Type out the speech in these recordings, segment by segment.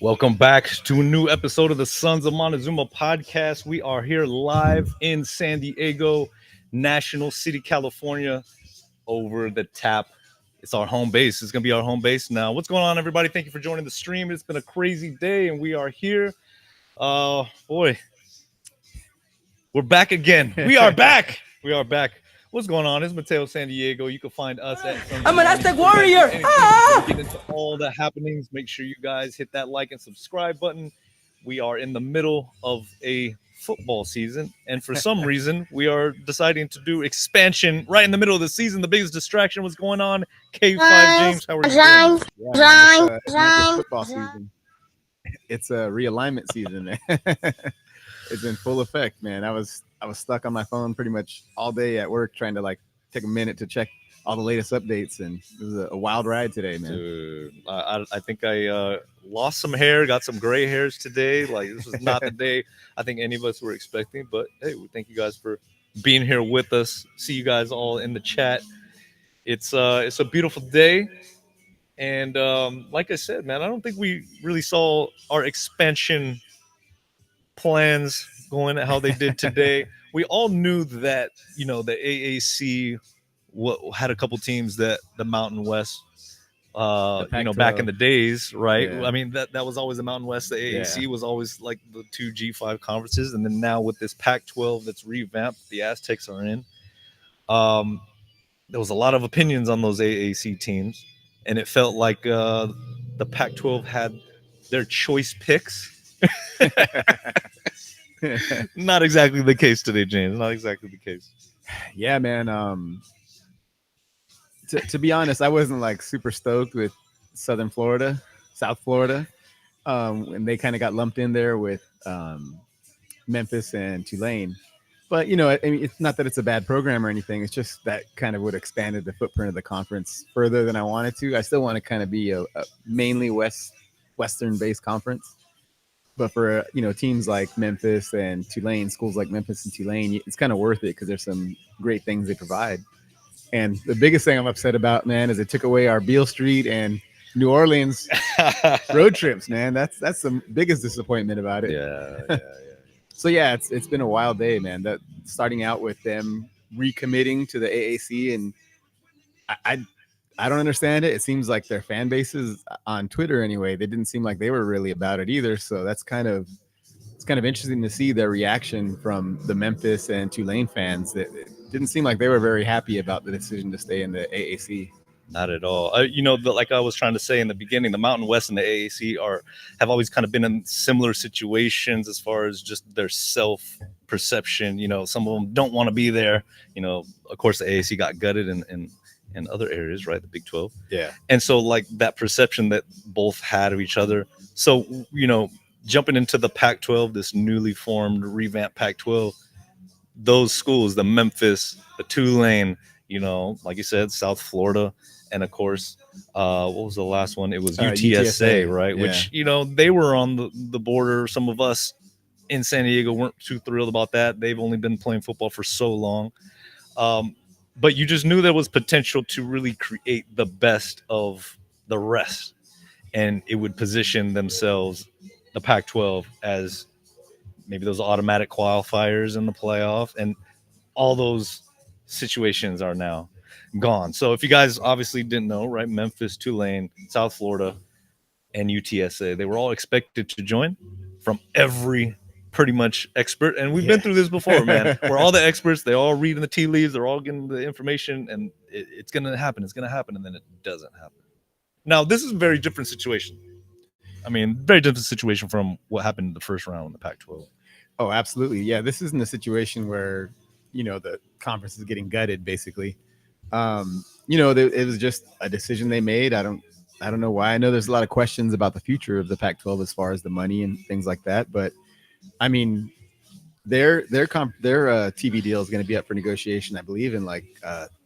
Welcome back to a new episode of the Sons of Montezuma podcast. We are here live in San Diego, National City, California, over the tap. It's our home base. It's going to be our home base now. What's going on, everybody? Thank you for joining the stream. It's been a crazy day, and we are here. Boy, we're back again. We are back. We are back. What's going on? It's Mateo San Diego. You can find us at I'm an Aztec warrior. Get into all the happenings. Make sure you guys hit that like and subscribe button. We are in the middle of a football season, and for some reason, we are deciding to do expansion right in the middle of the season. The biggest distraction was going on. K5 James, how are you doing? It's not just football season. It's a realignment season, man. It's in full effect, man. I was stuck on my phone pretty much all day at work trying to take a minute to check all the latest updates, and it was a wild ride today, man. Dude, I think I lost some hair, got some gray hairs today. This was not the day I think any of us were expecting, but hey, we thank you guys for being here with us. See you guys all in the chat. It's a beautiful day, and like I said, man, I don't think we really saw our expansion plans going how they did today. We all knew that, the AAC had a couple teams that the Mountain West, back in the days, right? Yeah. I mean, that was always the Mountain West. The AAC was always like the two G5 conferences. And then now with this Pac-12 that's revamped, the Aztecs are in. There was a lot of opinions on those AAC teams. And it felt like the Pac-12 had their choice picks. Not exactly the case today, James. Not exactly the case. Yeah, man. To be honest, I wasn't super stoked with South Florida, and they kind of got lumped in there with Memphis and Tulane. But I mean, it's not that it's a bad program or anything. It's just that kind of would have expanded the footprint of the conference further than I wanted to. I still want to kind of be a mainly Western-based conference. But for, teams like Memphis and Tulane, schools like Memphis and Tulane, it's kind of worth it because there's some great things they provide. And the biggest thing I'm upset about, man, is they took away our Beale Street and New Orleans road trips, man. That's the biggest disappointment about it. Yeah. So, yeah, it's been a wild day, man. That starting out with them recommitting to the AAC, and I don't understand it. It seems like their fan bases on Twitter, anyway, they didn't seem like they were really about it either. So it's kind of interesting to see their reaction from the Memphis and Tulane fans. That it didn't seem like they were very happy about the decision to stay in the AAC. Not at all. Like I was trying to say in the beginning, the Mountain West and the AAC have always kind of been in similar situations as far as just their self-perception. Some of them don't want to be there. Of course, the AAC got gutted and other areas, right? The Big 12. Yeah. And so that perception that both had of each other. So, jumping into the Pac-12, this newly formed revamped Pac-12, those schools, the Memphis, the Tulane, like you said, South Florida, and of course, what was the last one? It was UTSA, right? Yeah. Which, they were on the border. Some of us in San Diego weren't too thrilled about that. They've only been playing football for so long. But you just knew there was potential to really create the best of the rest. And it would position themselves, the Pac-12, as maybe those automatic qualifiers in the playoff. And all those situations are now gone. So if you guys obviously didn't know, right, Memphis, Tulane, South Florida, and UTSA, they were all expected to join from every pretty much expert, and we've been through this before, man. We're all the experts. They're all reading the tea leaves. They're all getting the information, and it's going to happen. It's going to happen, and then it doesn't happen. Now, this is a very different situation. I mean, very different situation from what happened in the first round in the Pac-12. Oh, absolutely. Yeah, this isn't a situation where, the conference is getting gutted, basically. It was just a decision they made. I don't know why. I know there's a lot of questions about the future of the Pac-12 as far as the money and things like that, but I mean, their TV deal is going to be up for negotiation, I believe, in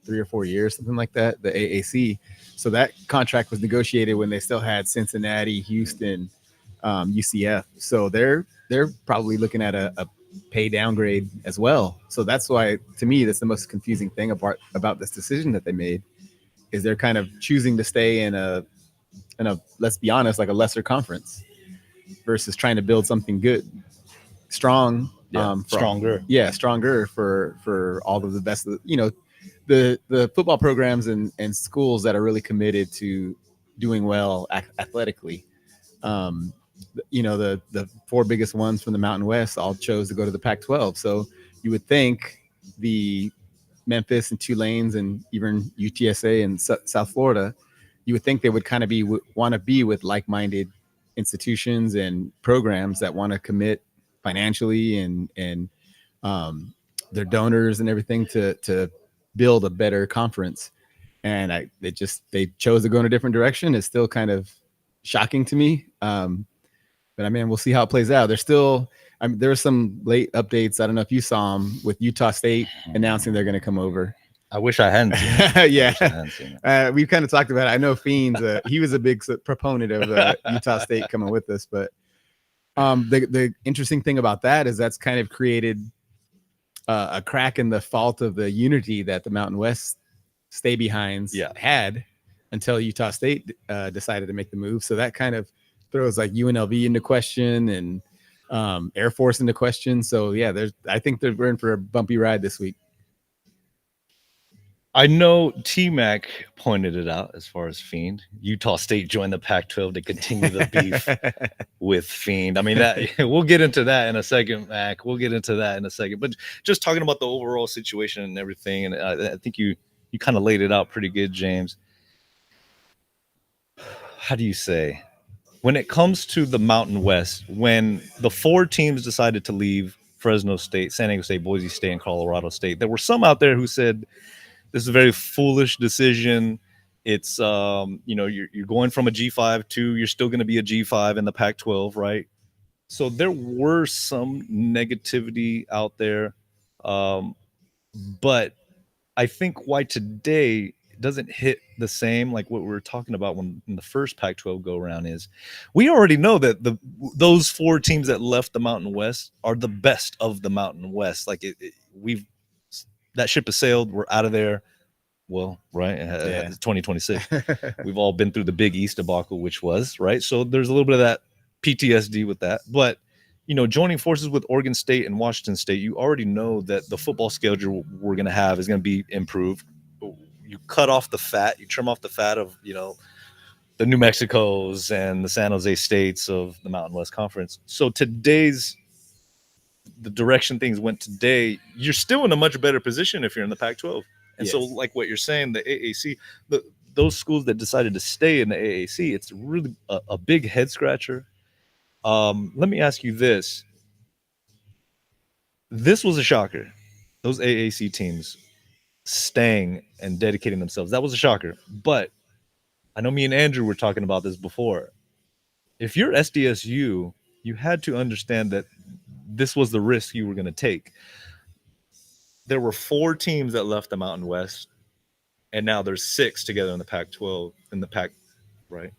3 or 4 years, something like that. The AAC. So that contract was negotiated when they still had Cincinnati, Houston, UCF. So they're probably looking at a pay downgrade as well. So that's why, to me, that's the most confusing thing about this decision that they made, is they're kind of choosing to stay in a let's be honest, like a lesser conference. versus trying to build something good, strong, Stronger. stronger for all of the best of the football programs and schools that are really committed to doing well athletically. um, the four biggest ones from the Mountain West all chose to go to the Pac-12. So you would think the Memphis and Tulane's and even UTSA and South Florida, you would think they would kind of want to be with like-minded institutions and programs that want to commit financially and their donors and everything to build a better conference. And they chose to go in a different direction. It's still kind of shocking to me. But I mean, we'll see how it plays out. There are some late updates. I don't know if you saw them with Utah State announcing they're going to come over. I wish I hadn't seen it. Yeah. We've kind of talked about it. I know Fiends, he was a big proponent of Utah State coming with us. But the interesting thing about that is that's kind of created a crack in the fault of the unity that the Mountain West stay behinds had until Utah State decided to make the move. So that kind of throws like UNLV into question and Air Force into question. So yeah, I think we're in for a bumpy ride this week. I know T-Mac pointed it out as far as Fiend. Utah State joined the Pac-12 to continue the beef with Fiend. I mean, we'll get into that in a second, Mac. We'll get into that in a second. But just talking about the overall situation and everything, and I think you kind of laid it out pretty good, James. How do you say? When it comes to the Mountain West, when the four teams decided to leave Fresno State, San Diego State, Boise State, and Colorado State, there were some out there who said, this is a very foolish decision. It's, you're going from a G5 to you're still going to be a G5 in the Pac-12, right? So there were some negativity out there. But I think why today doesn't hit the same like what we were talking about when in the first Pac-12 go around is we already know that those four teams that left the Mountain West are the best of the Mountain West. Like that ship has sailed. We're out of there. Well, right. It's 2026. We've all been through the Big East debacle, which was right. So there's a little bit of that PTSD with that. But, joining forces with Oregon State and Washington State, you already know that the football schedule we're going to have is going to be improved. You cut off the fat, you trim off the fat of, the New Mexicos and the San Jose States of the Mountain West Conference. So the direction things went today, you're still in a much better position if you're in the Pac-12. And so like what you're saying, the AAC, those schools that decided to stay in the AAC, it's really a big head scratcher. Let me ask you this. This was a shocker. Those AAC teams staying and dedicating themselves. That was a shocker. But I know me and Andrew were talking about this before. If you're SDSU, you had to understand that this was the risk you were going to take. There were four teams that left the Mountain West, and now there's six together in the Pac-12, in the Pac, right?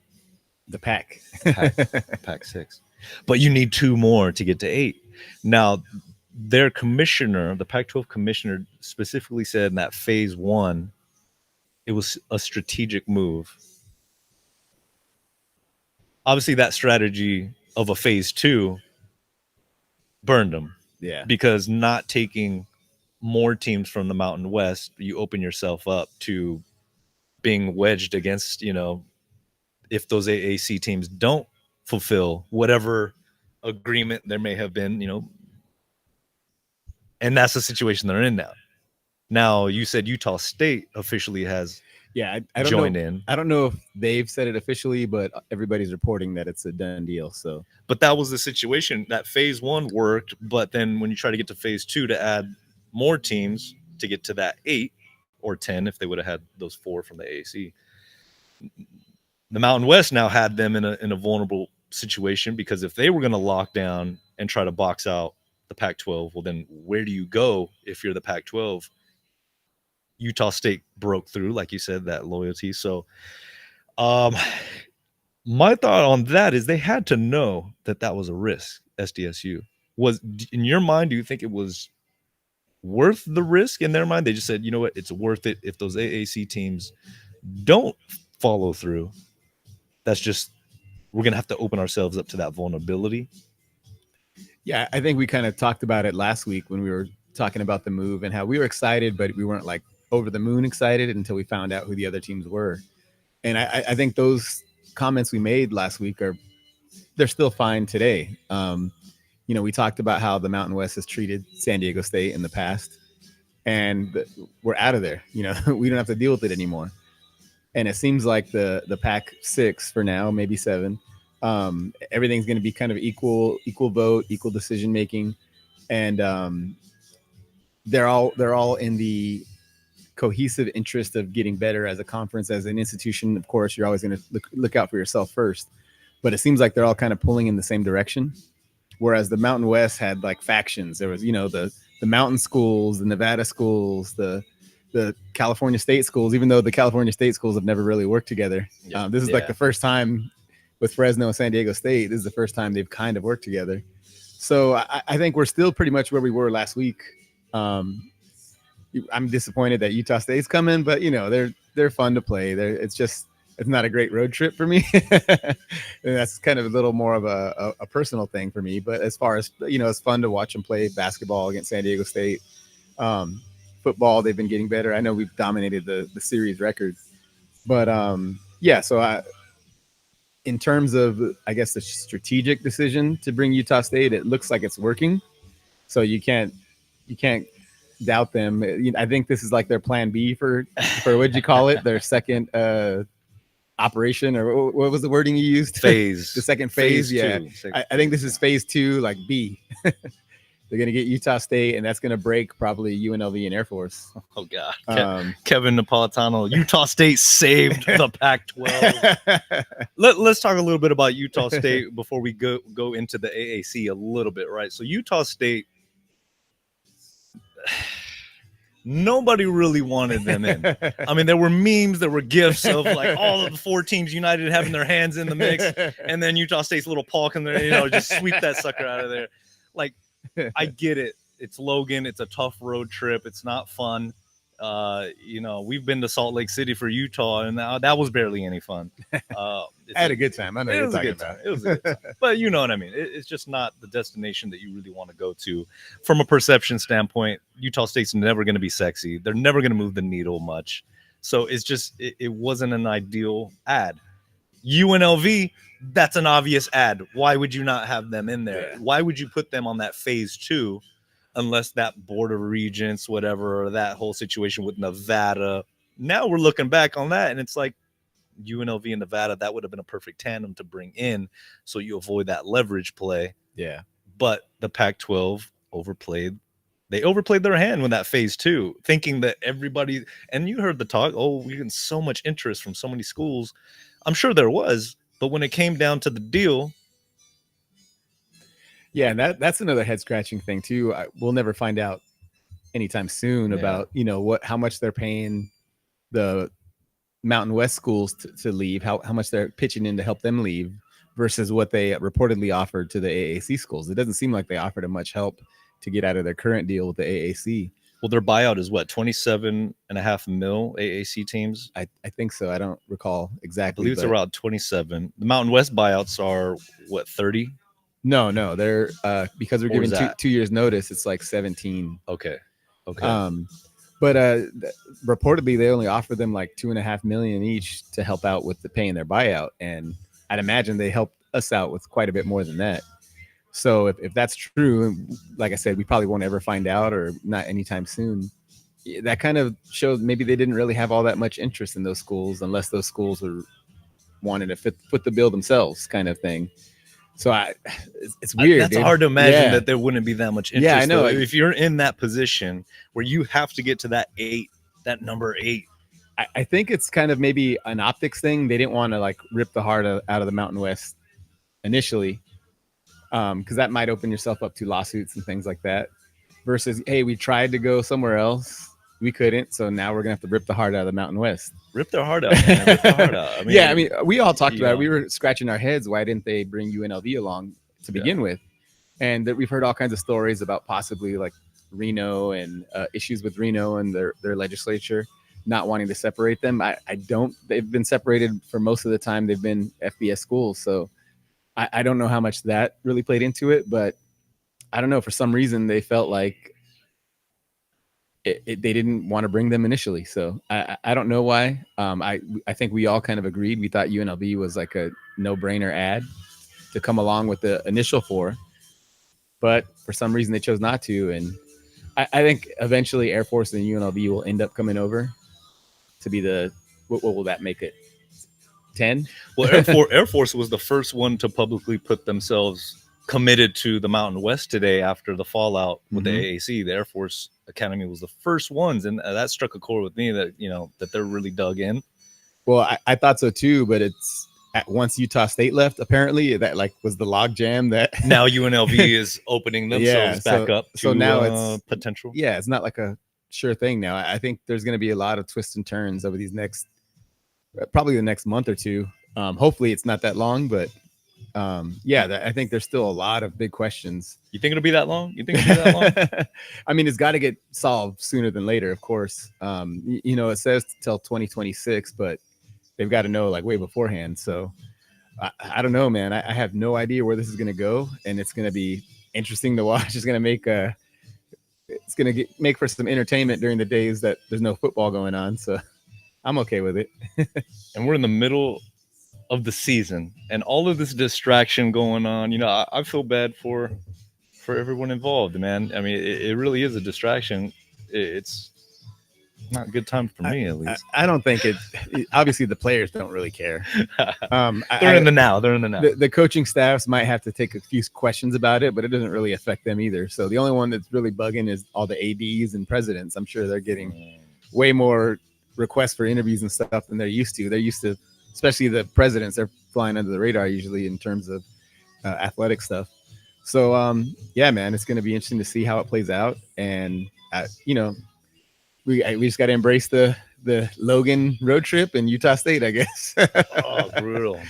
The Pac. Pac-6. But you need two more to get to 8. Now, their commissioner, the Pac-12 commissioner, specifically said in that phase 1, it was a strategic move. Obviously, that strategy of a phase 2 burned them. Yeah. Because not taking more teams from the Mountain West, you open yourself up to being wedged against, if those AAC teams don't fulfill whatever agreement there may have been, and that's the situation they're in now. Now, you said Utah State officially has I don't joined know, in. I don't know if they've said it officially, but everybody's reporting that it's a done deal. So, but that was the situation. That phase 1 worked, but then when you try to get to phase 2 to add more teams to get to that 8 or 10, if they would have had those 4 from the AAC, the Mountain West now had them in a vulnerable situation, because if they were going to lock down and try to box out the Pac-12, well, then where do you go if you're the Pac-12? Utah State broke through, like you said, that loyalty. So my thought on that is they had to know that was a risk. SDSU was, in your mind, do you think it was worth the risk? In their mind, they just said, you know what, it's worth it if those AAC teams don't follow through. That's just we're gonna have to open ourselves up to that vulnerability. Yeah, I think we kind of talked about it last week when we were talking about the move and how we were excited, but we weren't like over the moon excited until we found out who the other teams were. And I think those comments we made last week they're still fine today. We talked about how the Mountain West has treated San Diego State in the past, and we're out of there. We don't have to deal with it anymore. And it seems like the Pac-6 for now, maybe 7. Everything's going to be kind of equal vote, equal decision making, and they're all in the cohesive interest of getting better as a conference, as an institution. Of course, you're always going to look out for yourself first, but it seems like they're all kind of pulling in the same direction. Whereas the Mountain West had like factions. There was, the mountain schools, the Nevada schools, the California State schools, even though the California State schools have never really worked together. This is like the first time with Fresno and San Diego State. This is the first time they've kind of worked together. So I think we're still pretty much where we were last week. I'm disappointed that Utah State's coming, but they're fun to play. It's not a great road trip for me. And that's kind of a little more of a personal thing for me. But as far as, it's fun to watch them play basketball against San Diego State. Football, they've been getting better. I know we've dominated the series record. But, so in terms of, I guess, the strategic decision to bring Utah State, it looks like it's working. So you can't doubt them. I think this is like their plan B for what'd you call it? Their second operation, or what was the wording you used? Phase. The second phase. Yeah. I think this is phase 2, like B. They're going to get Utah State, and that's going to break probably UNLV and Air Force. Oh, God. Kevin Napolitano, Utah State saved the Pac-12. Let's talk a little bit about Utah State before we go into the AAC a little bit, right? So Utah State, nobody really wanted them in. I mean, there were memes, there were gifs of like all of the 4 teams united having their hands in the mix, and then Utah State's little Paul can there, just sweep that sucker out of there. Like, I get it. It's Logan. It's a tough road trip. It's not fun. We've been to Salt Lake City for Utah, and that was barely any fun. I had a good time. I know what you're talking about. It was a good time. But you know what I mean. It's just not the destination that you really want to go to. From a perception standpoint, Utah State's never going to be sexy. They're never going to move the needle much. So it's just, it wasn't an ideal ad. UNLV, that's an obvious ad. Why would you not have them in there? Yeah. Why would you put them on that phase 2 unless that Board of Regents, whatever, or that whole situation with Nevada? Now we're looking back on that, and it's like UNLV and Nevada, that would have been a perfect tandem to bring in so you avoid that leverage play. Yeah. But the Pac-12 overplayed. They overplayed their hand with that phase 2, thinking that everybody, and you heard the talk, we're getting so much interest from so many schools. I'm sure there was, but when it came down to the deal. Yeah, and that's another head scratching thing too. We'll never find out anytime soon about, how much they're paying the Mountain West schools to leave, how much they're pitching in to help them leave versus what they reportedly offered to the AAC schools. It doesn't seem like they offered them much help to get out of their current deal with the AAC. Well, their buyout is what, $27.5 million AAC teams? I think so. I don't recall exactly. I believe it's around 27. The Mountain West buyouts are what, 30? No, they're because we're giving 2 years notice. It's like 17. Okay. But reportedly they only offered them like $2.5 million each to help out with the paying their buyout, and I'd imagine they helped us out with quite a bit more than that. So if that's true, like I said, we probably won't ever find out, or not anytime soon. That kind of shows maybe they didn't really have all that much interest in those schools, unless those schools were wanting to foot the bill themselves, kind of thing. So it's weird. That's hard to imagine that there wouldn't be that much interest. Yeah, I know. If you're in that position where you have to get to that number 8. I think it's kind of maybe an optics thing. They didn't want to like rip the heart out of the Mountain West initially, because that might open yourself up to lawsuits and things like that. Versus, hey, we tried to go somewhere else, we couldn't, so now we're gonna have to rip the heart out of the Mountain West. Rip their heart out, man. Rip their heart out. I mean, we all talked about it. We were scratching our heads. Why didn't they bring UNLV along to begin with? And that we've heard all kinds of stories about possibly like Reno and issues with Reno and their legislature not wanting to separate them. I don't. They've been separated for most of the time. They've been FBS schools, so I don't know how much that really played into it, but I don't know. For some reason, they felt like they didn't want to bring them initially. So I don't know why. I think we all kind of agreed. We thought UNLV was like a no-brainer ad to come along with the initial 4, but for some reason they chose not to. And I think eventually Air Force and UNLV will end up coming over to be what will that make it? 10? Well, Air Force was the first one to publicly put themselves committed to the Mountain West today after the fallout with the AAC. The Air Force Academy was the first ones, and that struck a chord with me that that they're really dug in. Well, I thought so too, but it's once Utah State left, apparently that like was the log jam that now UNLV is opening themselves back up to so now it's potential. Yeah, it's not like a sure thing now. I think there's going to be a lot of twists and turns over these probably the next month or two. Hopefully it's not that long, but I think there's still a lot of big questions. You think it'll be that long? I mean, it's got to get solved sooner than later, of course. It says till 2026, but they've got to know like way beforehand. So I don't know, man. I have no idea where this is going to go, and it's going to be interesting to watch. It's going to make for some entertainment during the days that there's no football going on. So I'm okay with it. And we're in the middle of the season and all of this distraction going on. I feel bad for everyone involved, man. I mean, it really is a distraction. It's not a good time for me, at least. I don't think obviously the players don't really care. They're in the now. The coaching staffs might have to take a few questions about it, but it doesn't really affect them either. So the only one that's really bugging is all the ADs and presidents. I'm sure they're getting way more requests for interviews and stuff than they're used to. They're used to, especially the presidents, they're flying under the radar usually in terms of athletic stuff. So man, it's going to be interesting to see how it plays out. And we just got to embrace the Logan road trip in Utah State, I guess. Oh, brutal.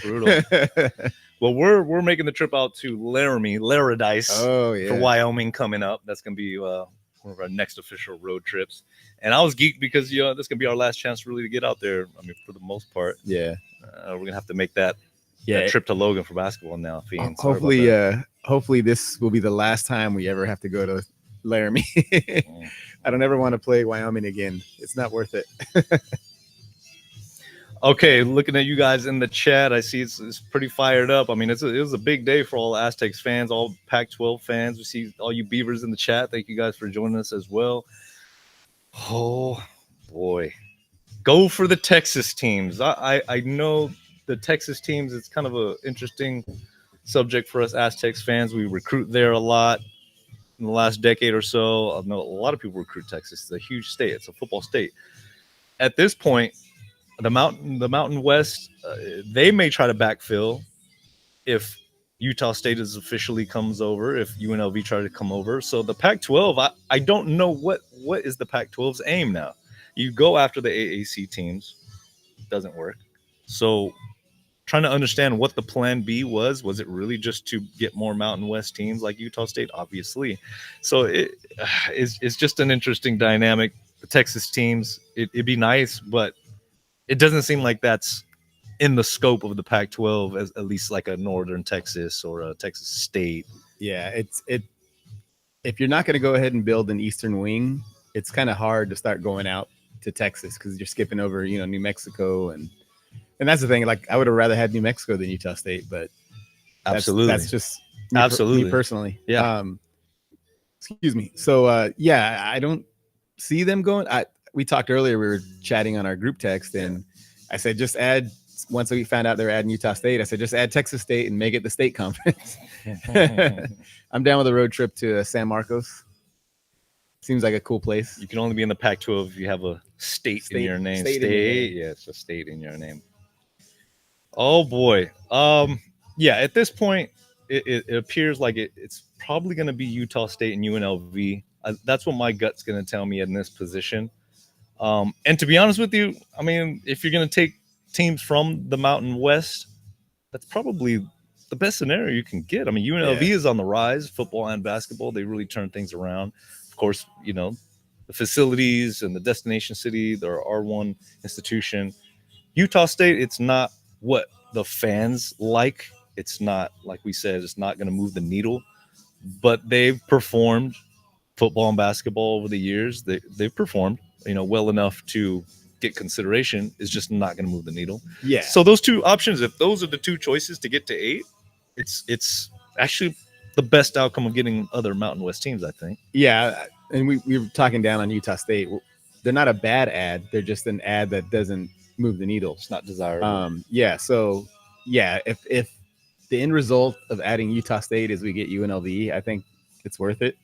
Well, we're making the trip out to Laramie-Laradice for Wyoming coming up. That's going to be one of our next official road trips. And I was geeked because this is going to be our last chance really to get out there. I mean, for the most part. Yeah. We're going to have to make that trip to Logan for basketball now. Fiend. Hopefully this will be the last time we ever have to go to Laramie. I don't ever want to play Wyoming again. It's not worth it. Okay, looking at you guys in the chat, I see it's pretty fired up. I mean, it was a big day for all Aztecs fans, all Pac-12 fans. We see all you Beavers in the chat. Thank you guys for joining us as well. Oh, boy. Go for the Texas teams. I know the Texas teams, it's kind of an interesting subject for us Aztecs fans. We recruit there a lot in the last decade or so. I know a lot of people recruit Texas. It's a huge state. It's a football state. At this point, the Mountain West, they may try to backfill if Utah State officially comes over, if UNLV try to come over. So the Pac-12, I don't know what is the Pac-12's aim now. You go after the AAC teams, doesn't work. So trying to understand what the plan B was it really just to get more Mountain West teams like Utah State? Obviously. So it's just an interesting dynamic. The Texas teams, it'd be nice, but it doesn't seem like that's in the scope of the Pac-12, as at least like a Northern Texas or a Texas State. Yeah, if you're not going to go ahead and build an Eastern wing, it's kind of hard to start going out to Texas because you're skipping over, New Mexico and that's the thing. Like I would have rather had New Mexico than Utah State, but absolutely, that's just me personally. Yeah. Excuse me. So I don't see them going. We talked earlier. We were chatting on our group text, and I said just add. Once we found out they're adding Utah State, I said just add Texas State and make it the state conference. I'm down with a road trip to San Marcos. Seems like a cool place. You can only be in the Pac-12 if you have a state in your name. State. Yeah, it's a state in your name. Oh boy. At this point, it appears like it's probably going to be Utah State and UNLV. That's what my gut's going to tell me in this position. And to be honest with you, I mean, if you're going to take teams from the Mountain West, that's probably the best scenario you can get. I mean, UNLV is on the rise, football and basketball. They really turn things around. Of course, the facilities and the destination city, they're R1 institution. Utah State, it's not what the fans like It's not, like we said, it's not going to move the needle, but they've performed football and basketball over the years. They've performed, well enough to get consideration. Is just not going to move the needle. Yeah. So those two options, if those are the two choices to get to 8, it's actually the best outcome of getting other Mountain West teams, I think. Yeah, and we were talking down on Utah State. They're not a bad ad. They're just an ad that doesn't move the needle. It's not desirable. Yeah. So yeah, if the end result of adding Utah State is we get UNLV, I think it's worth it.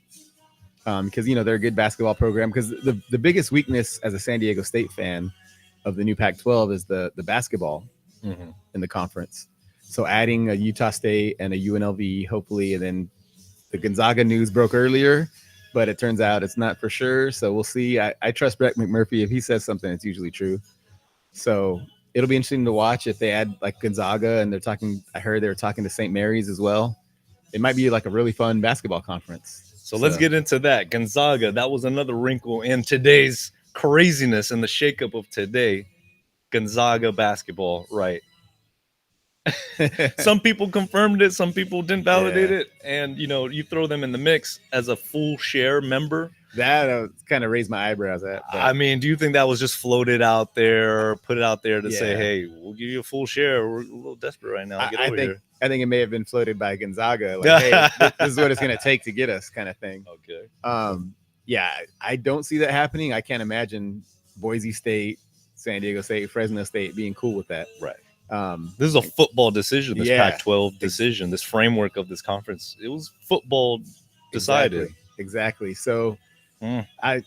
Because they're a good basketball program. Because the biggest weakness as a San Diego State fan of the new Pac-12 is the basketball in the conference. So adding a Utah State and a UNLV, hopefully, and then the Gonzaga news broke earlier, but it turns out it's not for sure. So we'll see. I trust Brett McMurphy. If he says something, it's usually true. So it'll be interesting to watch if they add like Gonzaga and I heard they were talking to St. Mary's as well. It might be like a really fun basketball conference. So let's get into that. Gonzaga, that was another wrinkle in today's craziness and the shakeup of today. Gonzaga basketball, right? Some people confirmed it, some people didn't validate it, and you throw them in the mix as a full share member. That kind of raised my eyebrows at. But. I mean, do you think that was just floated out there, put it out there to say, hey, we'll give you a full share? We're a little desperate right now. Get over here. I think it may have been floated by Gonzaga. Like, hey, this is what it's going to take to get us, kind of thing. Okay. Yeah, I don't see that happening. I can't imagine Boise State, San Diego State, Fresno State being cool with that. Right. This is a football decision. This Pac-12 decision. This framework of this conference. It was football decided. Exactly. So I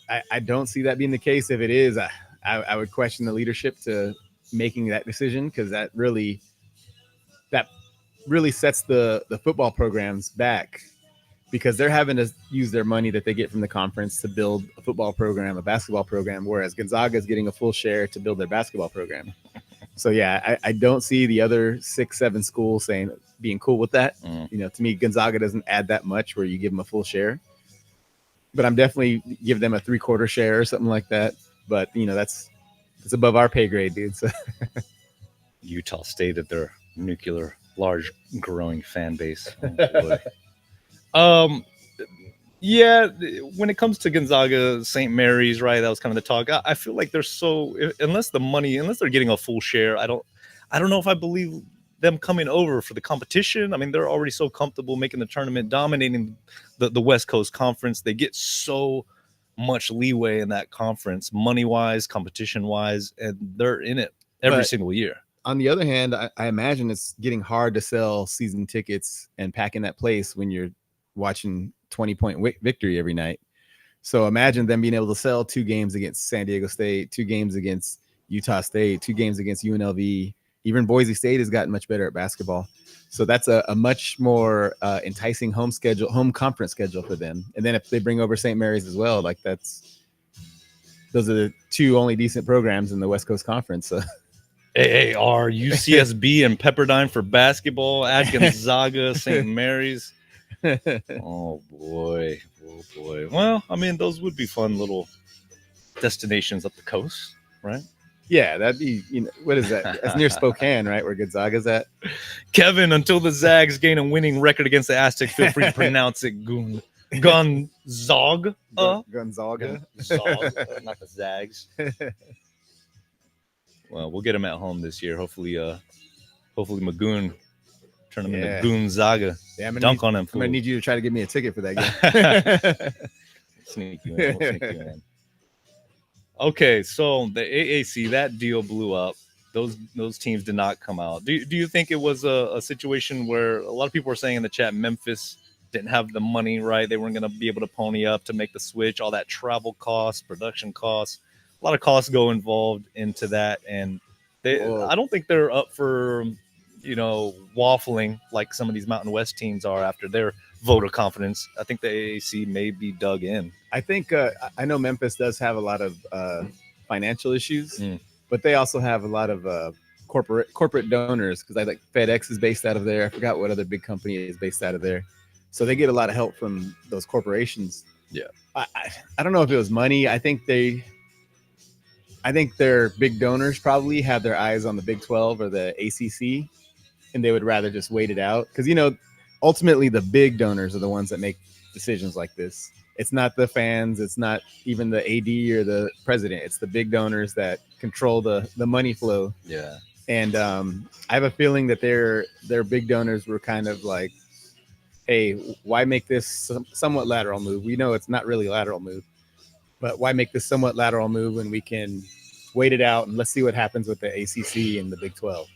don't see that being the case. If it is, I would question the leadership to making that decision, because that really sets the football programs back, because they're having to use their money that they get from the conference to build a football program, a basketball program, whereas Gonzaga is getting a full share to build their basketball program. So yeah, I don't see the other 6-7 schools being cool with that. To me, Gonzaga doesn't add that much where you give them a full share, but I'm definitely give them a 3/4 share or something like that. But that's above our pay grade, dude. So Utah State at their nuclear, large, growing fan base. Oh, boy. Yeah, when it comes to Gonzaga, St. Mary's, right? That was kind of the talk. I feel like they're unless they're getting a full share, I don't know if I believe them coming over for the competition. I mean, they're already so comfortable making the tournament, dominating the West Coast Conference. They get so much leeway in that conference, money-wise, competition-wise, and they're in it every single year. On the other hand, I imagine it's getting hard to sell season tickets and pack in that place when you're watching 20-point victory every night. So imagine them being able to sell 2 games against San Diego State, 2 games against Utah State, 2 games against UNLV. Even Boise State has gotten much better at basketball. So that's a much more enticing home conference schedule for them. And then if they bring over St. Mary's as well, like those are the 2 only decent programs in the West Coast Conference. So. AAR, UCSB, and Pepperdine for basketball at Gonzaga, St. Mary's. Oh boy. Well, I mean, those would be fun little destinations up the coast, right? Yeah, that'd be, what is that? That's near Spokane, right? Where Gonzaga's at. Kevin, until the Zags gain a winning record against the Aztecs, feel free to pronounce it Gonzaga. Gonzaga. Not the Zags. Well, we'll get them at home this year. Hopefully Magoon turn them into Gonzaga. Yeah, dunk on them. I'm gonna need you to try to give me a ticket for that game. Sneak you in. Okay, so the AAC, that deal blew up. Those teams did not come out. Do you think it was a situation where a lot of people were saying in the chat Memphis didn't have the money, right? They weren't going to be able to pony up to make the switch, all that travel costs, production costs, a lot of costs go involved into that. And I don't think they're up for, waffling like some of these Mountain West teams are after their vote of confidence. I think the AAC may be dug in. I think I know Memphis does have a lot of financial issues, but they also have a lot of corporate donors, because I think FedEx is based out of there. I forgot what other big company is based out of there. So they get a lot of help from those corporations. Yeah. I don't know if it was money. I think their big donors probably have their eyes on the Big 12 or the ACC. and they would rather just wait it out because ultimately the big donors are the ones that make decisions like this. It's not the fans, it's not even the AD or the president. It's the big donors that control the money flow. Yeah. And I have a feeling that their big donors were kind of like, hey, why make this somewhat lateral move? We know it's not really a lateral move, but why make this somewhat lateral move when we can wait it out and let's see what happens with the ACC and the Big 12.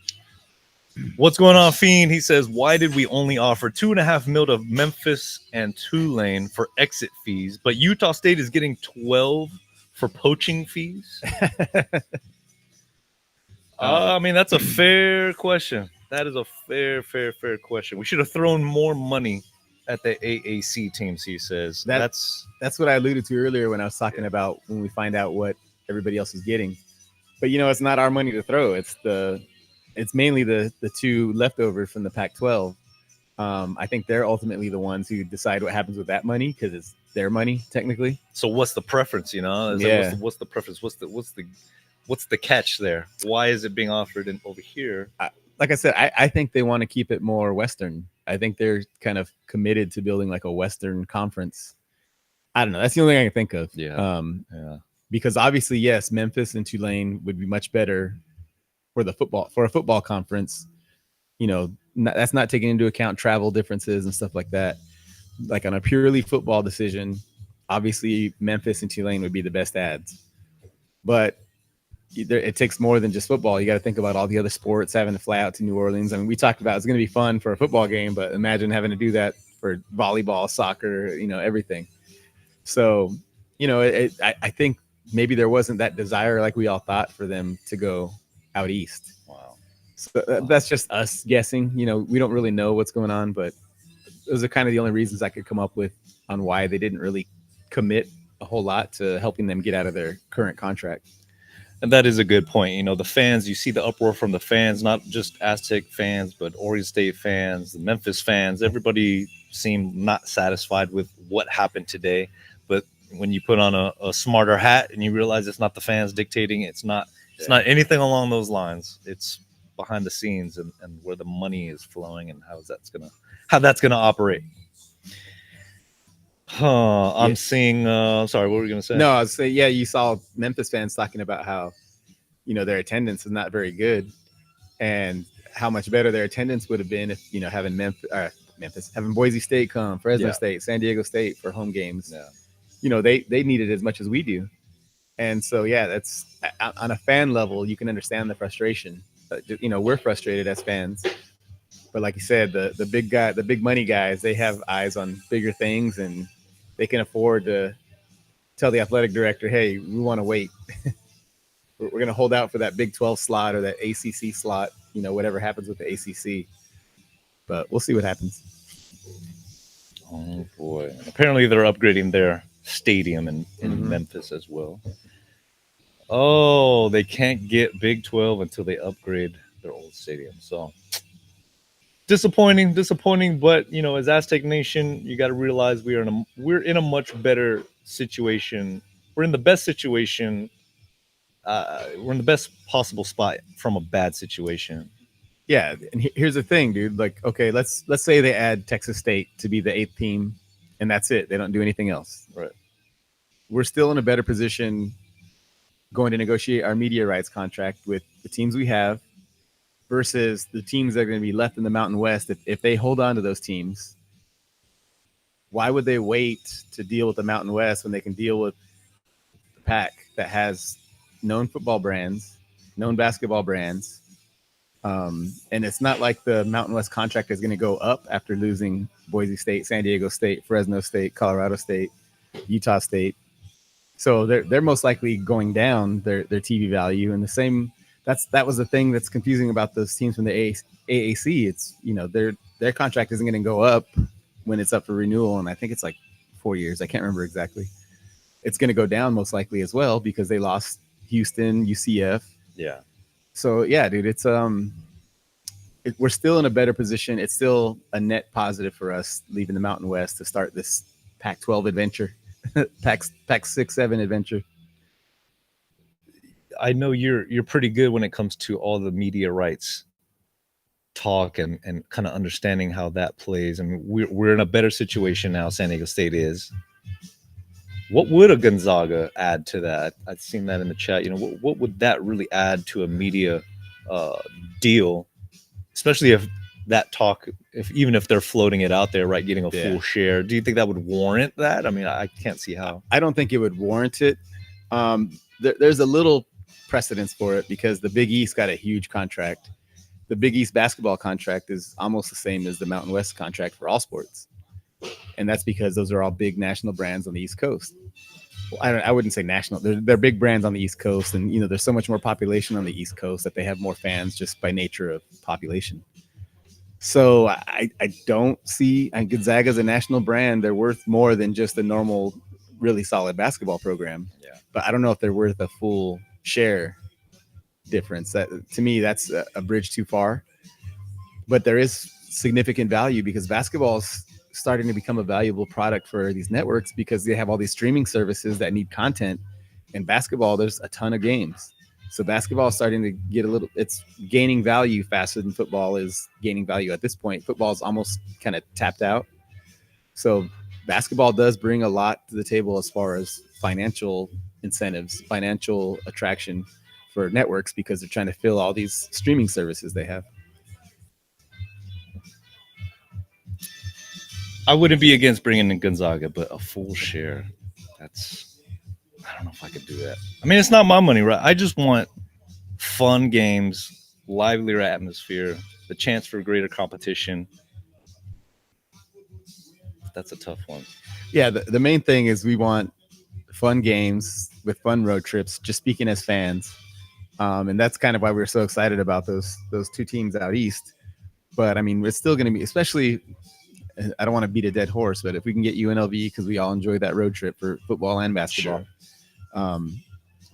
What's going on, Fiend? He says, why did we only offer $2.5 million to Memphis and Tulane for exit fees, but Utah State is getting 12 for poaching fees? I mean, that's a fair question. That is a fair question. We should have thrown more money at the AAC teams, he says. That's what I alluded to earlier when I was talking about when we find out what everybody else is getting. But it's not our money to throw. It's mainly the two leftovers from the Pac-12. I think they're ultimately the ones who decide what happens with that money because it's their money technically. So what's the preference? What's the preference? What's the catch there? Why is it being offered over here? Like I said, I think they want to keep it more Western. I think they're kind of committed to building like a Western conference. I don't know. That's the only thing I can think of. Yeah. Because obviously, yes, Memphis and Tulane would be much better for a football conference. That's not taking into account travel differences and stuff like that. Like on a purely football decision, obviously Memphis and Tulane would be the best ads. But it takes more than just football. You got to think about all the other sports, having to fly out to New Orleans. I mean, we talked about it's going to be fun for a football game, but imagine having to do that for volleyball, soccer, everything. So, I think maybe there wasn't that desire like we all thought for them to go out east. Wow. So that's just us guessing. We don't really know what's going on, but those are kind of the only reasons I could come up with on why they didn't really commit a whole lot to helping them get out of their current contract. And that is a good point. The fans, you see the uproar from the fans, not just Aztec fans, but Oregon State fans, the Memphis fans. Everybody seemed not satisfied with what happened today. But when you put on a smarter hat and you realize it's not the fans dictating, it's not anything along those lines. It's behind the scenes and where the money is flowing and how that's gonna operate. I'm seeing. Sorry, what were you gonna say? No, I was saying, yeah, you saw Memphis fans talking about how, their attendance is not very good, and how much better their attendance would have been if having Memphis, having Boise State come, Fresno State, San Diego State for home games. Yeah. They need it as much as we do, and so that's on a fan level, you can understand the frustration. We're frustrated as fans. But like you said, the big money guys, they have eyes on bigger things, and they can afford to tell the athletic director, hey, we want to wait. We're going to hold out for that Big 12 slot or that ACC slot, whatever happens with the ACC. But we'll see what happens. Oh, boy. Apparently they're upgrading their stadium in Memphis as well. Oh, they can't get Big 12 until they upgrade their old stadium. So disappointing, but as Aztec Nation, you got to realize we're in a much better situation. We're in the best situation. We're in the best possible spot from a bad situation. Yeah, and here's the thing, dude. Like, okay, let's say they add Texas State to be the 8th team, and that's it. They don't do anything else. Right. We're still in a better position going to negotiate our media rights contract with the teams we have versus the teams that are going to be left in the Mountain West. If they hold on to those teams, why would they wait to deal with the Mountain West when they can deal with the PAC that has known football brands, known basketball brands? And it's not like the Mountain West contract is going to go up after losing Boise State, San Diego State, Fresno State, Colorado State, Utah State. So they're most likely going down their TV value. And the same, that was the thing that's confusing about those teams from the AAC. It's, their contract isn't going to go up when it's up for renewal. And I think it's like 4 years. I can't remember exactly. It's going to go down most likely as well because they lost Houston, UCF. Yeah. So yeah, dude, it's we're still in a better position. It's still a net positive for us leaving the Mountain West to start this Pac-12 adventure, Pac-6-7 adventure. I know you're pretty good when it comes to all the media rights talk and kind of understanding how that plays. I mean, we're in a better situation now. San Diego State is. What would a Gonzaga add to that? I've seen that in the chat. You know, what would that really add to a media uh, deal, especially if that talk, if even if they're floating it out there, right, getting a full share? Do you think that would warrant that? I mean, I can't see how. I don't think it would warrant it. There's a little precedence for it because the Big East got a huge contract. The Big East basketball contract is almost the same as the Mountain West contract for all sports. And that's because those are all big national brands on the East Coast. Well, I wouldn't say national. They're big brands on the East Coast. And, you know, there's so much more population on the East Coast that they have more fans just by nature of population. So I don't see Gonzaga as a national brand. They're worth more than just a normal, really solid basketball program. Yeah. But I don't know if they're worth a full share difference. That, to me, that's a bridge too far. But there is significant value because basketball is starting to become a valuable product for these networks because they have all these streaming services that need content. And basketball, there's a ton of games. So basketball is starting to get it's gaining value faster than football is gaining value at this point. Football is almost kind of tapped out. So basketball does bring a lot to the table as far as financial incentives, financial attraction for networks because they're trying to fill all these streaming services they have. I wouldn't be against bringing in Gonzaga, but a full share, I don't know if I could do that. I mean, it's not my money, right? I just want fun games, livelier atmosphere, the chance for greater competition. That's a tough one. Yeah, the main thing is we want fun games with fun road trips, just speaking as fans. And that's kind of why we're so excited about those two teams out east. But, I mean, it's still going to be, especially – I don't want to beat a dead horse, but if we can get UNLV because we all enjoy that road trip for football and basketball. Sure.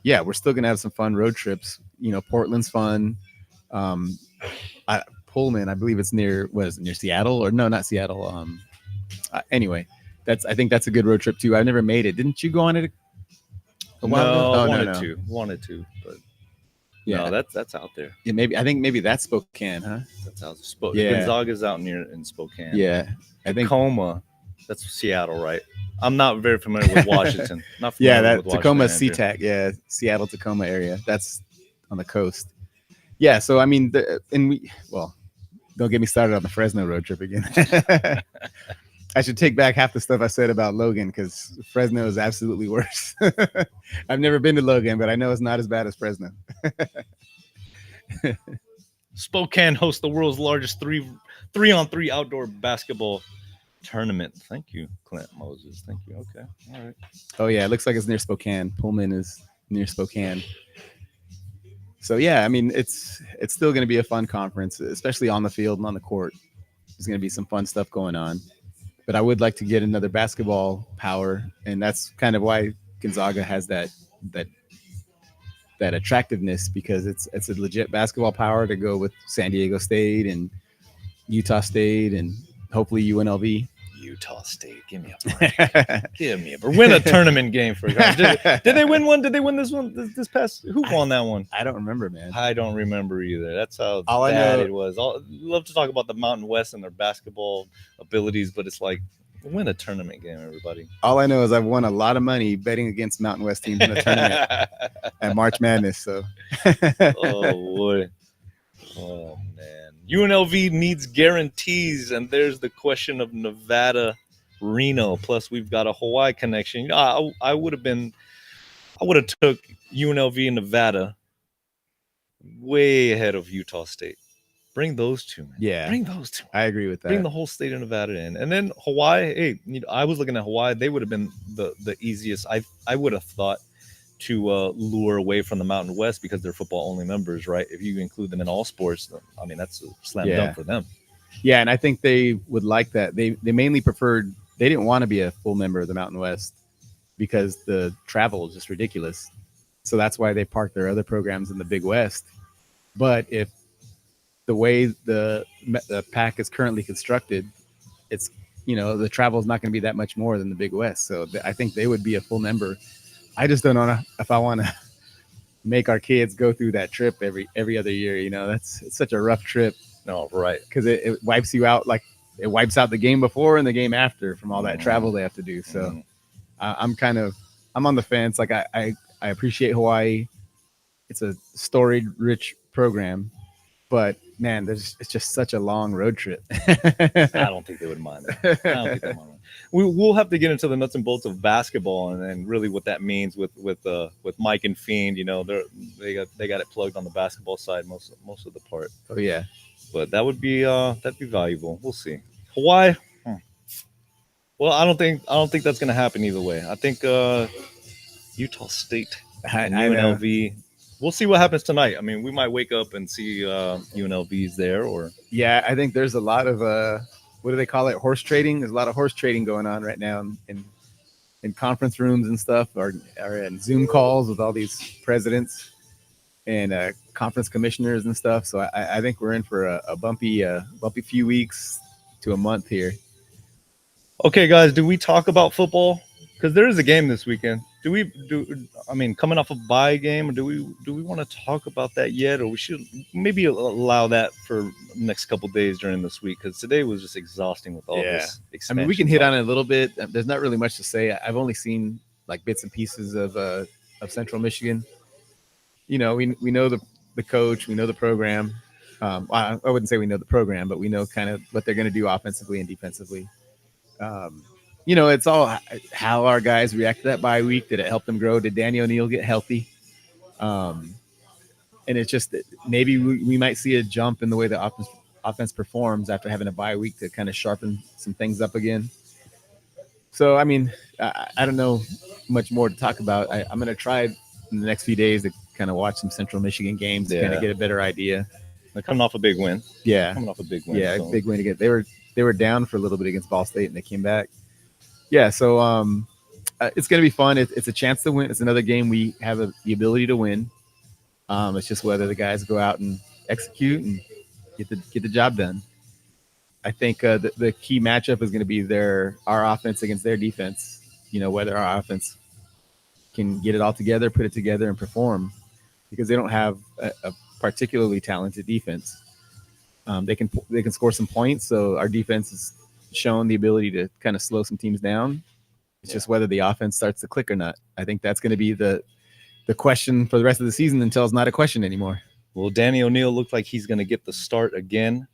Yeah, we're still going to have some fun road trips. You know, Portland's fun. Pullman, I believe it's near Seattle or no, not Seattle. Anyway, I think that's a good road trip too. I've never made it. Didn't you go on it a while ago? Oh, wanted to, but yeah, no, that's out there. Yeah, I think maybe that's Spokane, huh? That's out Spokane. Yeah. Gonzaga's out in Spokane. Yeah, I think Tacoma. That's Seattle, right? I'm not very familiar with Washington. Not familiar with Tacoma SeaTac. Yeah, Seattle Tacoma area. That's on the coast. Yeah, so I mean, don't get me started on the Fresno road trip again. I should take back half the stuff I said about Logan because Fresno is absolutely worse. I've never been to Logan, but I know it's not as bad as Fresno. Spokane hosts the world's largest 3-on-3 outdoor basketball tournament. Thank you, Clint Moses. Thank you. Okay. All right. Oh, yeah. It looks like it's near Spokane. Pullman is near Spokane. So, yeah, I mean, it's still going to be a fun conference, especially on the field and on the court. There's going to be some fun stuff going on. But I would like to get another basketball power, and that's kind of why Gonzaga has that attractiveness because it's a legit basketball power to go with San Diego State and Utah State and hopefully UNLV. Utah State, give me a break. Give me a break. Win a tournament game for guys. Did they win one? Did they win this one? This past? Who won that one? I don't remember, man. I don't remember either. That's how bad it was. Love to talk about the Mountain West and their basketball abilities, but it's like win a tournament game, everybody. All I know is I've won a lot of money betting against Mountain West teams in a tournament at March Madness. So. Oh boy. Oh man. UNLV needs guarantees, and there's the question of Nevada, Reno. Plus, we've got a Hawaii connection. I would have took UNLV and Nevada way ahead of Utah State. Bring those two, man. Yeah, bring those two. I agree with that. Bring the whole state of Nevada in, and then Hawaii. Hey, I was looking at Hawaii. They would have been the easiest. I would have thought to lure away from the Mountain West because they're football only members, right? If you include them in all sports, I mean that's a slam dunk for them. Yeah, and I think they would like that. They mainly preferred. They didn't want to be a full member of the Mountain West because the travel is just ridiculous. So that's why they parked their other programs in the Big West. But if the way the PAC is currently constructed, it's the travel is not going to be that much more than the Big West. So I think they would be a full member. I just don't know if I want to make our kids go through that trip every other year. It's such a rough trip. No, right. because it wipes you out. Like it wipes out the game before and the game after from all that travel they have to do. So I'm on the fence. Like I appreciate Hawaii. It's a storied, rich program, but man, it's just such a long road trip. I don't think they would mind that. I don't think they mind. We'll have to get into the nuts and bolts of basketball and really what that means with Mike and Fiend. You know, they got it plugged on the basketball side most of the part. Oh yeah, but that'd be valuable. We'll see. Hawaii. Well, I don't think that's gonna happen either way. I think Utah State and UNLV. We'll see what happens tonight. I mean, we might wake up and see UNLV's there, or yeah, I think there's a lot of what do they call it? Horse trading. There's a lot of horse trading going on right now in conference rooms and stuff, or in Zoom calls with all these presidents and conference commissioners and stuff. So I think we're in for a bumpy few weeks to a month here. Okay, guys, do we talk about football? Because there is a game this weekend. I mean, coming off a bye game, or do we want to talk about that yet, or we should maybe allow that for the next couple of days during this week? Because today was just exhausting with all this expansion. I mean, we can hit on it a little bit. There's not really much to say. I've only seen like bits and pieces of Central Michigan. You know, we know the coach, we know the program. I wouldn't say we know the program, but we know kind of what they're going to do offensively and defensively. You know, it's all how our guys react to that bye week. Did it help them grow? Did Danny O'Neal get healthy? And it's just that maybe we might see a jump in the way the offense performs after having a bye week to kind of sharpen some things up again. So, I mean, I don't know much more to talk about. I'm going to try in the next few days to kind of watch some Central Michigan games to kind of get a better idea. They're coming off a big win. Yeah. Coming off a big win. Yeah, so. Big win again. They were down for a little bit against Ball State and they came back. Yeah, so it's going to be fun. It's a chance to win. It's another game we have the ability to win. It's just whether the guys go out and execute and get the job done. I think the key matchup is going to be our offense against their defense. You know, whether our offense can get it all together, put it together, and perform, because they don't have a particularly talented defense. They can score some points, so our defense has shown the ability to kind of slow some teams down. It's just whether the offense starts to click or not. I think that's going to be the question for the rest of the season until it's not a question anymore. Well, Danny O'Neal looked like he's going to get the start again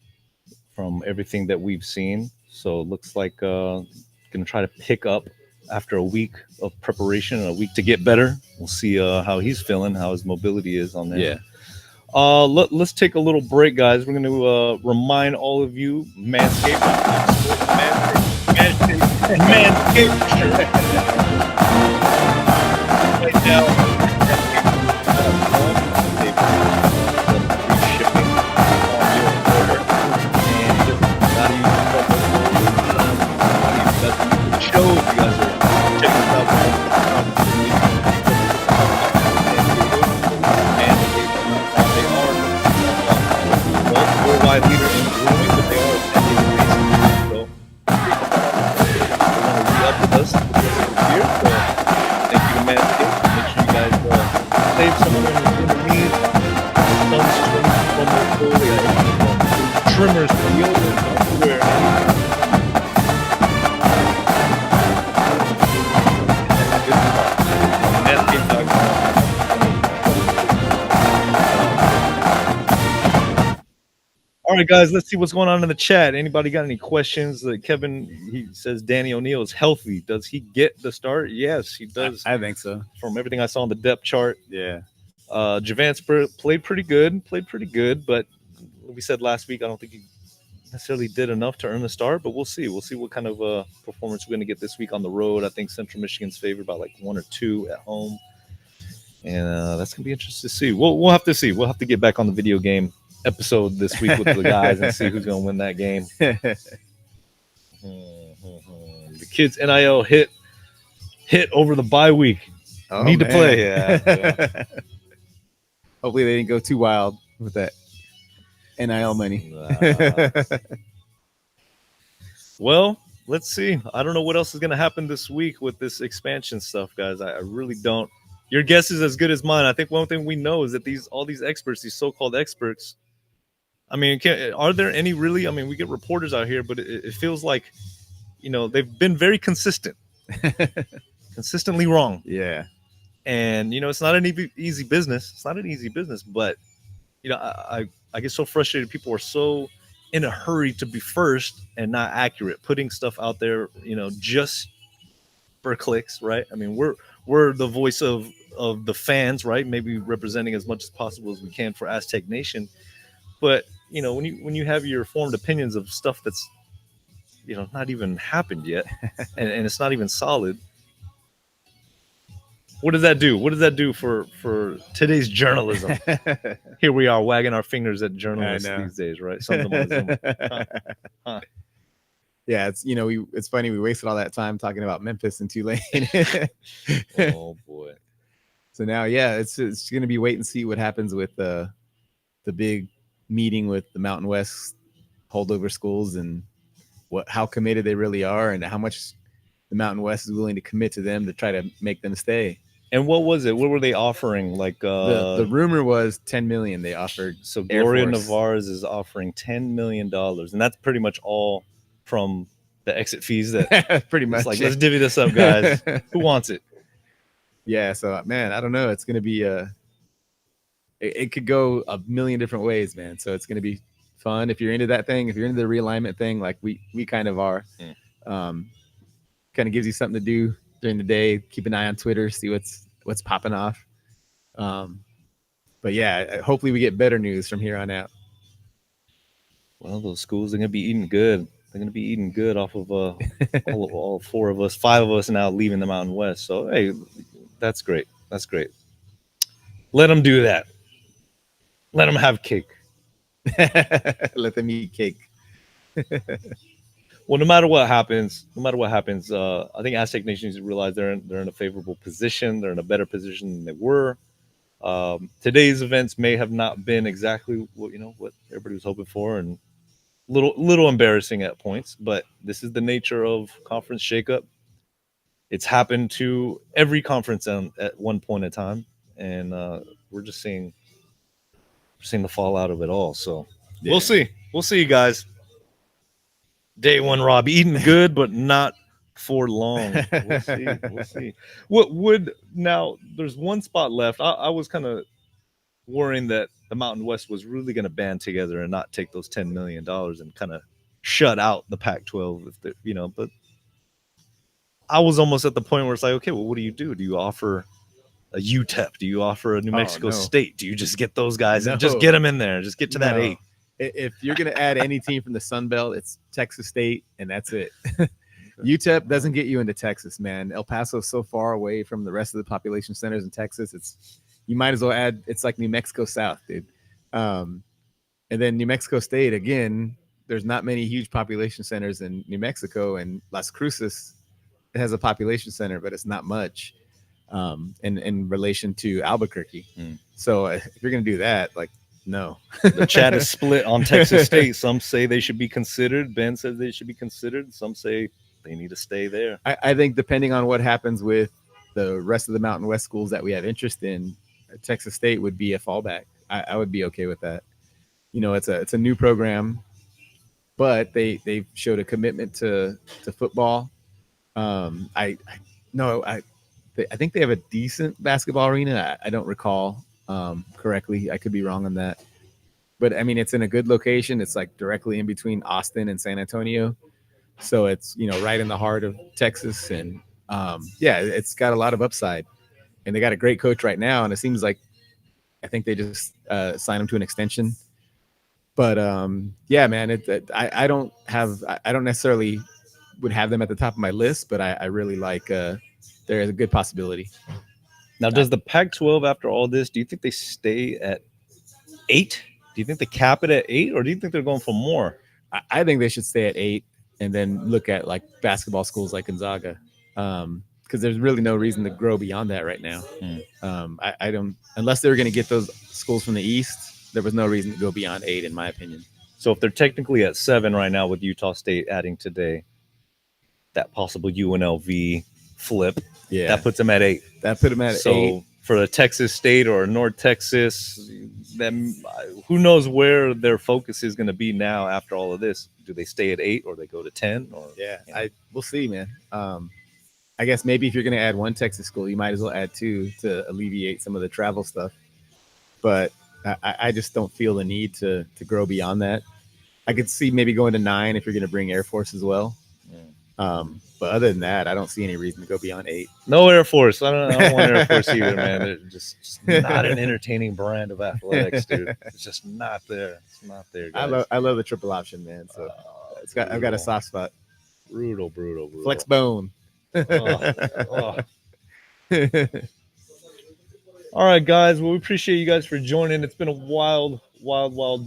from everything that we've seen. So it looks like going to try to pick up after a week of preparation and a week to get better. We'll see how he's feeling, how his mobility is on there. Yeah. Let's take a little break, guys. We're going to remind all of you, Manscaped right now. Show you guys are checking us out. Worldwide leader in grooming, but they are so re-up with us here. So thank you to Manscaped. Make sure you guys save some of the needs. Trimmers, deodorants, everywhere. All right, guys, let's see what's going on in the chat. Anybody got any questions? Kevin, he says Danny O'Neal is healthy. Does he get the start? Yes, he does. I think so. From everything I saw on the depth chart. Yeah. Javance played pretty good, but we said last week I don't think he necessarily did enough to earn the start, but we'll see. We'll see what kind of performance we're going to get this week on the road. I think Central Michigan's favored by like 1 or 2 at home, and that's going to be interesting to see. We'll have to see. We'll have to get back on the video game episode this week with the guys and see who's going to win that game. The kids NIL hit over the bye week. Need to play. Yeah. Hopefully they didn't go too wild with that NIL money. Well, let's see. I don't know what else is going to happen this week with this expansion stuff, guys. I really don't. Your guess is as good as mine. I think one thing we know is that all these experts, these so-called experts, I mean, are there any really? I mean, we get reporters out here, but it feels like, they've been very consistently wrong. Yeah. And it's not an easy business. It's not an easy business, but I get so frustrated. People are so in a hurry to be first and not accurate, putting stuff out there, just for clicks, right? I mean, we're the voice of the fans, right? Maybe representing as much as possible as we can for Aztec Nation. But when you have your formed opinions of stuff that's not even happened yet, and it's not even solid, what does that do? What does that do for today's journalism? Here we are wagging our fingers at journalists these days, right? Some of them on Zoom. Huh. Yeah, it's funny. We wasted all that time talking about Memphis and Tulane. Oh boy. So now, yeah, it's going to be wait and see what happens with the big meeting with the Mountain West holdover schools, and how committed they really are, and how much the Mountain West is willing to commit to them to try to make them stay. And what was it? What were they offering? Like the rumor was $10 million they offered. So Gloria Navarez is offering $10 million, and that's pretty much all from the exit fees. That pretty much. Like, let's divvy this up, guys. Who wants it? Yeah. So, man, I don't know. It's going to be it could go a million different ways, man. So it's going to be fun if you're into that thing. If you're into the realignment thing, like we kind of are. Kind of gives you something to do during the day. Keep an eye on Twitter, see what's popping off. But yeah, hopefully we get better news from here on out. Well, those schools are gonna be eating good. They're gonna be eating good off of all four of us, 5 of us now leaving the Mountain West. So hey, that's great. That's great. Let them do that. Let them have cake. Let them eat cake. Well, no matter what happens, I think Aztec Nation needs to realize they're in a favorable position. They're in a better position than they were. Today's events may have not been exactly what everybody was hoping for, and little embarrassing at points. But this is the nature of conference shakeup. It's happened to every conference at one point in time, and we're just seeing the fallout of it all. So yeah. We'll see, you guys. Day one, Rob, eating good, but not for long. We'll see. What would now? There's one spot left. I was kind of worrying that the Mountain West was really going to band together and not take those $10 million and kind of shut out the Pac-12, But I was almost at the point where it's like, okay, well, what do you do? Do you offer a UTEP? Do you offer a New Mexico State? Do you just get those guys and just get them in there? Just get to that 8. If you're going to add any team from the Sun Belt, it's Texas State, and that's it. UTEP doesn't get you into Texas, man. El Paso is so far away from the rest of the population centers in Texas. You might as well add. It's like New Mexico South, dude. And then New Mexico State, again, there's not many huge population centers in New Mexico, and Las Cruces, it has a population center, but it's not much in relation to Albuquerque. So if you're going to do that, like, no. The chat is split on Texas State. Some say they should be considered. Ben says they should be considered. Some say they need to stay there. I think depending on what happens with the rest of the Mountain West schools that we have interest in, Texas State would be a fallback. I would be okay with that. It's a new program, but they showed a commitment to football. I think they have a decent basketball arena. I don't recall correctly. I could be wrong on that, but I mean, it's in a good location. It's like directly in between Austin and San Antonio, so it's right in the heart of Texas, and it's got a lot of upside, and they got a great coach right now, and it seems like I think they just signed him to an extension. But man, I don't necessarily would have them at the top of my list, but I really like there is a good possibility. Now, does the Pac-12, after all this, do you think they stay at 8? Do you think they cap it at 8, or do you think they're going for more? I think they should stay at 8 and then look at like basketball schools like Gonzaga, because there's really no reason to grow beyond that right now. I don't, unless they were going to get those schools from the East, there was no reason to go beyond 8, in my opinion. So if they're technically at 7 right now with Utah State adding today, that possible UNLV flip, that puts them at 8. That put them at 8. So for a Texas State or a North Texas. Then who knows where their focus is going to be now after all of this? Do they stay at 8 or they go to 10? Or Yeah, we'll see, man. I guess maybe if you're going to add one Texas school, you might as well add two to alleviate some of the travel stuff. But I just don't feel the need to grow beyond that. I could see maybe going to 9 if you're going to bring Air Force as well. But other than that, I don't see any reason to go beyond 8. No Air Force. I don't want Air Force either, man. They're just not an entertaining brand of athletics, dude. It's just not there. It's not there, guys. I love the triple option, man. So I've got a soft spot. Brutal. Flex bone. Oh. All right, guys. Well, we appreciate you guys for joining. It's been a wild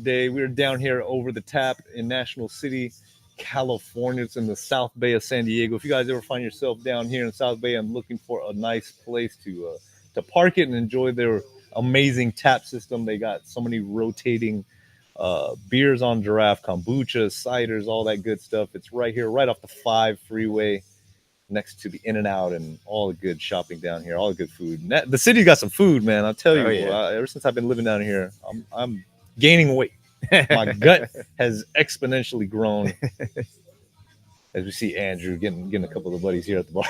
day. We're down here over the tap in National City, California. It's in the South Bay of San Diego. If you guys ever find yourself down here in South Bay, I'm looking for a nice place to park it and enjoy their amazing tap system. They got so many rotating beers on draft, kombucha, ciders, all that good stuff. It's right here, right off the 5 freeway, next to the In-N-Out and all the good shopping down here, all the good food. The city got some food, man. I'll tell you, ever since I've been living down here, I'm gaining weight. My gut has exponentially grown. As we see Andrew getting a couple of buddies here at the bar.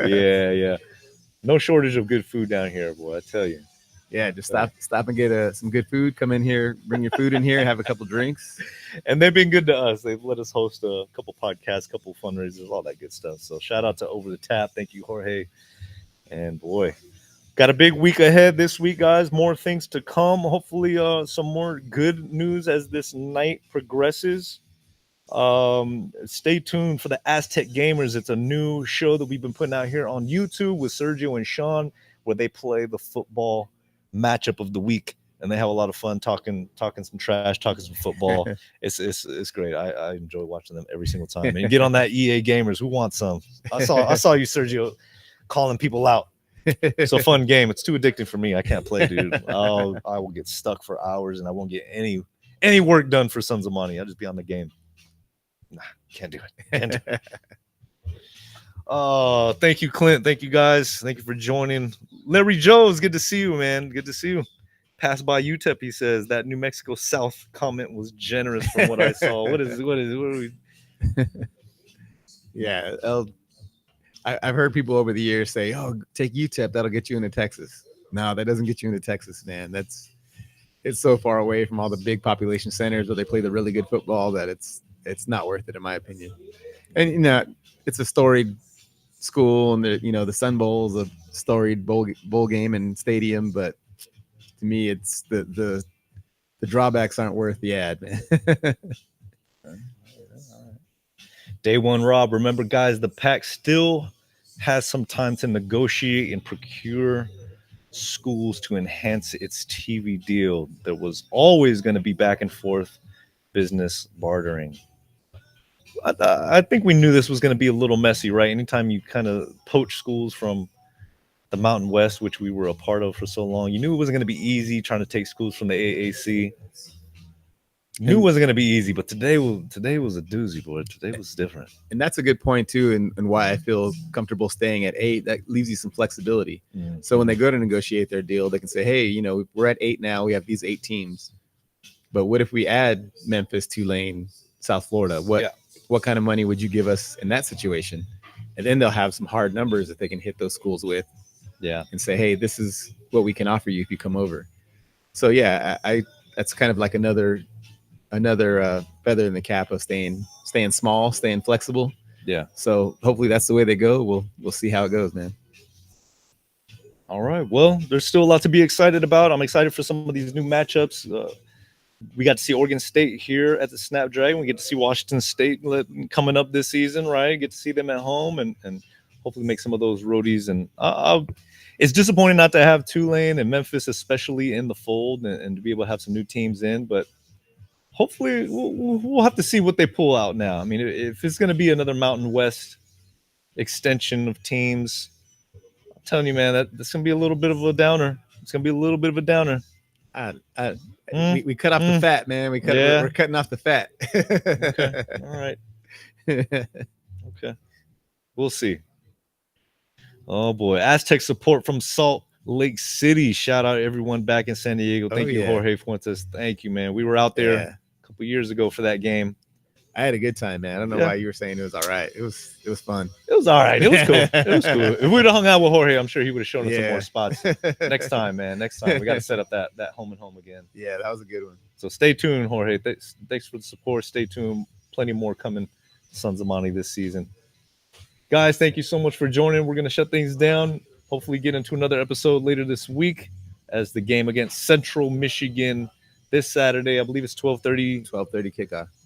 Yeah. No shortage of good food down here, boy. I tell you. Yeah, just stop and get some good food. Come in here, bring your food in here, have a couple drinks. And they've been good to us. They've let us host a couple podcasts, couple fundraisers, all that good stuff. So shout out to Over the Tap. Thank you, Jorge. And boy, got a big week ahead this week, guys. More things to come. Hopefully some more good news as this night progresses. Stay tuned for the Aztec Gamers. It's a new show that we've been putting out here on YouTube with Sergio and Sean, where they play the football matchup of the week, and they have a lot of fun talking some trash, talking some football. It's great. I enjoy watching them every single time. And get on that EA Gamers. Who wants some? I saw you, Sergio, calling people out. It's a fun game. It's too addicting for me. I can't play, dude. I will get stuck for hours, and I won't get any work done for Sons of Money. I'll just be on the game. Nah, can't do it. Oh, thank you, Clint. Thank you, guys. Thank you for joining. Larry Joes, good to see you, man. Good to see you. Pass by UTEP, he says. That New Mexico South comment was generous from what I saw. What are we? Yeah, I've heard people over the years say, "Oh, take UTEP. That'll get you into Texas." No, that doesn't get you into Texas, man. It's so far away from all the big population centers where they play the really good football that it's not worth it, in my opinion. And it's a storied school, and the Sun Bowl is a storied bowl game and stadium, but to me, it's the drawbacks aren't worth the ad, man. Day one, Rob. Remember, guys, the PAC still has some time to negotiate and procure schools to enhance its TV deal. There was always going to be back and forth business bartering. I think we knew this was going to be a little messy, right? Anytime you kind of poach schools from the Mountain West, which we were a part of for so long, you knew it wasn't going to be easy trying to take schools from the AAC. You knew it wasn't going to be easy, but today was a doozy, boy. Today was different. And that's a good point, too, and why I feel comfortable staying at 8. That leaves you some flexibility. Mm-hmm. So when they go to negotiate their deal, they can say, hey, we're at 8 now. We have these 8 teams. But what if we add Memphis, Tulane, South Florida? What kind of money would you give us in that situation? And then they'll have some hard numbers that they can hit those schools with. Yeah. And say, hey, this is what we can offer you if you come over. So, yeah, that's kind of like another feather in the cap of staying small, staying flexible. Yeah. So hopefully that's the way they go. We'll see how it goes, man. All right. Well, there's still a lot to be excited about. I'm excited for some of these new matchups. We got to see Oregon State here at the Snapdragon. We get to see Washington State coming up this season, right? Get to see them at home and hopefully make some of those roadies. And it's disappointing not to have Tulane and Memphis, especially in the fold, and to be able to have some new teams in. But hopefully we'll have to see what they pull out now. I mean, if it's going to be another Mountain West extension of teams, I'm telling you, man, that's going to be a little bit of a downer. It's going to be a little bit of a downer. We cut off the fat, man. We're cutting off the fat. Okay. All right. Okay. We'll see. Oh boy, Aztec support from Salt Lake City. Shout out everyone back in San Diego. Thank you, yeah. Jorge Fuentes. Thank you, man. We were out there Yeah. a couple years ago for that game. I had a good time, man. I don't know Yeah. why you were saying it was all right. It was fun. It was all right. It was cool. It was cool. If we'd have hung out with Jorge, I'm sure he would have shown us some Yeah. more spots. Next time, man. Next time. We got to set up that home and home again. Yeah, that was a good one. So stay tuned, Jorge. Thanks for the support. Stay tuned. Plenty more coming. Sons of Monty this season. Guys, thank you so much for joining. We're going to shut things down. Hopefully get into another episode later this week as the game against Central Michigan this Saturday. I believe it's 12:30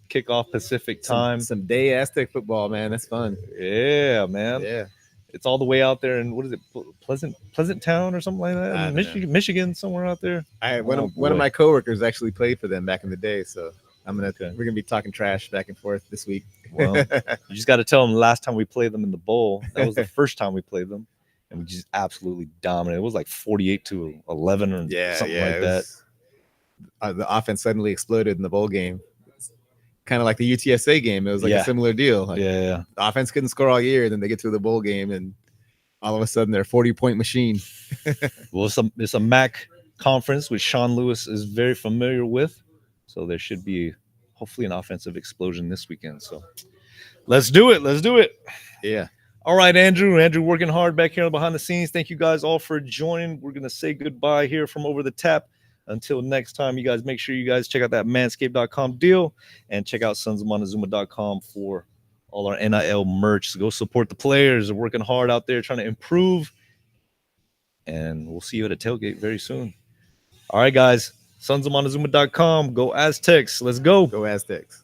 kickoff Pacific time. Some day Aztec football, man. That's fun. Yeah, man. Yeah. It's all the way out there in, what is it, Pleasant Town or something like that? Michigan, somewhere out there. One of my coworkers actually played for them back in the day, so we're gonna be talking trash back and forth this week. Well, you just got to tell them last time we played them in the bowl. That was the first time we played them, and we just absolutely dominated. It was like 48-11 or something like that. The offense suddenly exploded in the bowl game. Kind of like the UTSA game. It was like a similar deal. Like, the offense couldn't score all year, then they get to the bowl game, and all of a sudden they're a 40-point machine. Well, it's a MAC conference, which Sean Lewis is very familiar with. So there should be hopefully an offensive explosion this weekend. So let's do it. Yeah. All right, Andrew working hard back here behind the scenes. Thank you guys all for joining. We're going to say goodbye here from Over the Tap. Until next time, you guys make sure you guys check out that manscaped.com deal and check out sonsofmontezuma.com for all our NIL merch. So go support the players. They're working hard out there trying to improve. And we'll see you at a tailgate very soon. All right, guys. sonsofmontezuma.com. Go Aztecs. Let's go. Go Aztecs.